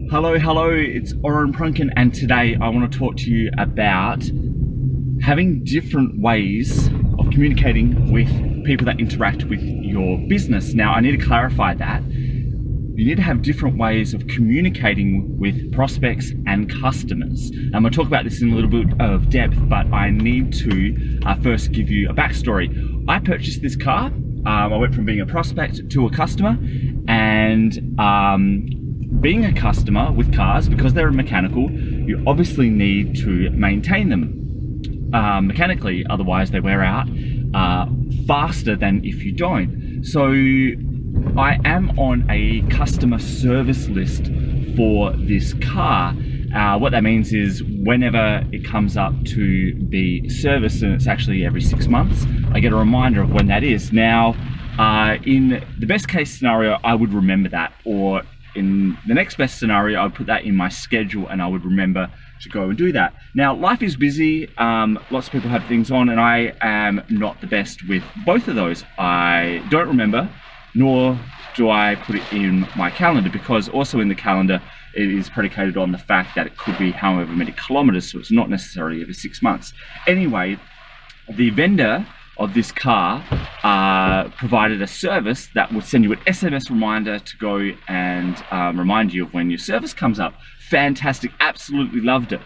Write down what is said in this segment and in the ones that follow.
Hello, it's Oren Prunken, and today I want to talk to you about having different ways of communicating with people that interact with your business. Now, I need to clarify that. You need to have different ways of communicating with prospects and customers. I'm going to talk about this in a little bit of depth, but I need to first give you a backstory. I purchased this car. I went from being a prospect to a customer, and being a customer with cars, because they're mechanical, you obviously need to maintain them mechanically, otherwise they wear out faster than if you don't. So I am on a customer service list for this car. What that means is whenever it comes up to be serviced, and it's actually every 6 months, I get a reminder of when that is. Now, in the best case scenario, I would remember that, or in the next best scenario, I would put that in my schedule and I would remember to go and do that. Now, life is busy. Lots of people have things on, and I am not the best with both of those. I don't remember, nor do I put it in my calendar, because also in the calendar, it is predicated on the fact that it could be however many kilometers, so it's not necessarily every 6 months. Anyway, the vendor of this car provided a service that would send you an SMS reminder to go and remind you of when your service comes up. Fantastic, absolutely loved it.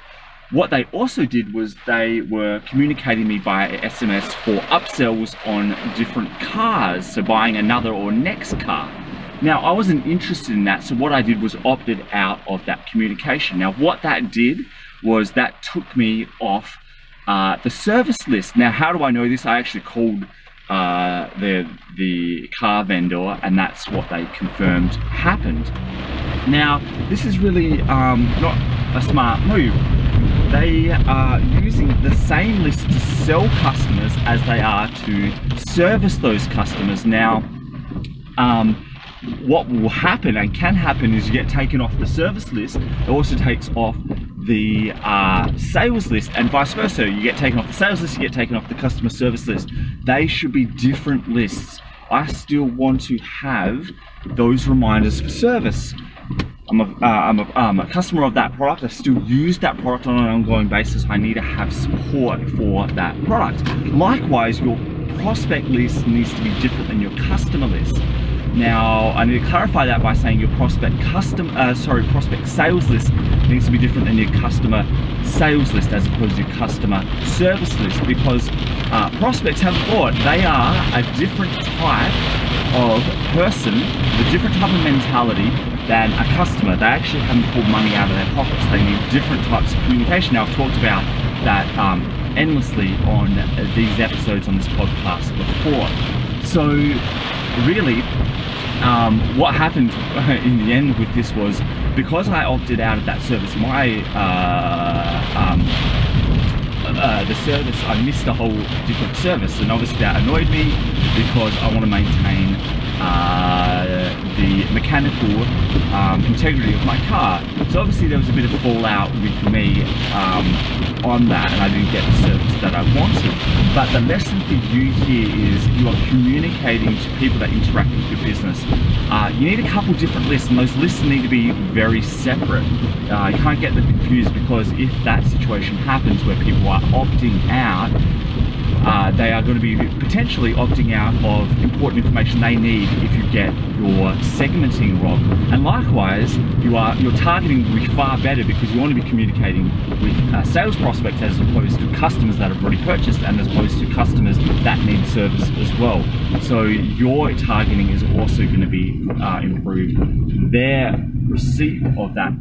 What they also did was they were communicating me by SMS for upsells on different cars, so buying another or next car. Now, I wasn't interested in that, so what I did was opted out of that communication. Now, what that did was that took me off the service list. Now, how do I know this? I actually called the car vendor, and that's what they confirmed happened. Now, this is really not a smart move. They are using the same list to sell customers as they are to service those customers. Now, what will happen and can happen is you get taken off the service list. It also takes off the sales list, and vice versa. You get taken off the sales list, you get taken off the customer service list. They should be different lists. I still want to have those reminders for service. I'm a customer of that product. I still use that product on an ongoing basis. I need to have support for that product. Likewise, your prospect list needs to be different than your customer list. Now, I need to clarify that by saying your prospect sales list needs to be different than your customer sales list as opposed to your customer service list, because prospects have thought they are a different type of person, a different type of mentality than a customer. They actually haven't pulled money out of their pockets. They need different types of communication. Now, I've talked about that endlessly on these episodes on this podcast before. So really, what happened in the end with this was, because I opted out of that service, the service, I missed a whole different service, and obviously that annoyed me because I want to maintain the mechanical integrity of my car. So obviously there was a bit of fallout with me on that, and I didn't get the service that I wanted. But the lesson for you here is you are communicating to people that interact with your business. You need a couple different lists, and those lists need to be very separate. You can't get them confused, because if that situation happens where people are opting out, they are going to be potentially opting out of important information they need if you get your segmenting wrong. And likewise, your targeting will be far better, because you want to be communicating with sales prospects as opposed to customers that have already purchased, and as opposed to customers that need service as well. So your targeting is also going to be improved. Their receipt of that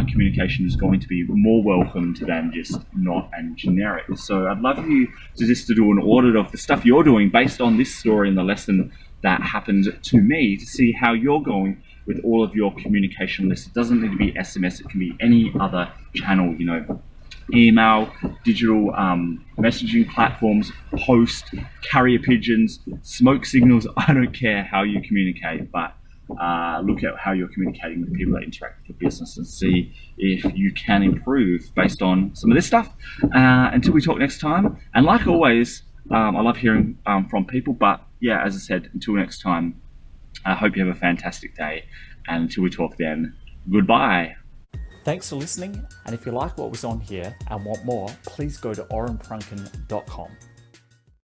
communication is going to be more welcomed than just not and generic. So I'd love you to do an audit of the stuff you're doing based on this story and the lesson that happened to me, to see how you're going with all of your communication lists. It doesn't need to be SMS, it can be any other channel, email, digital messaging platforms, post, carrier pigeons, smoke signals. I don't care how you communicate, but look at how you're communicating with people that interact with your business and see if you can improve based on some of this stuff. Until we talk next time, and like always, I love hearing from people, but yeah, as I said, until next time, I hope you have a fantastic day, and until we talk then, goodbye. Thanks for listening, and if you like what was on here and want more, please go to orenprunken.com.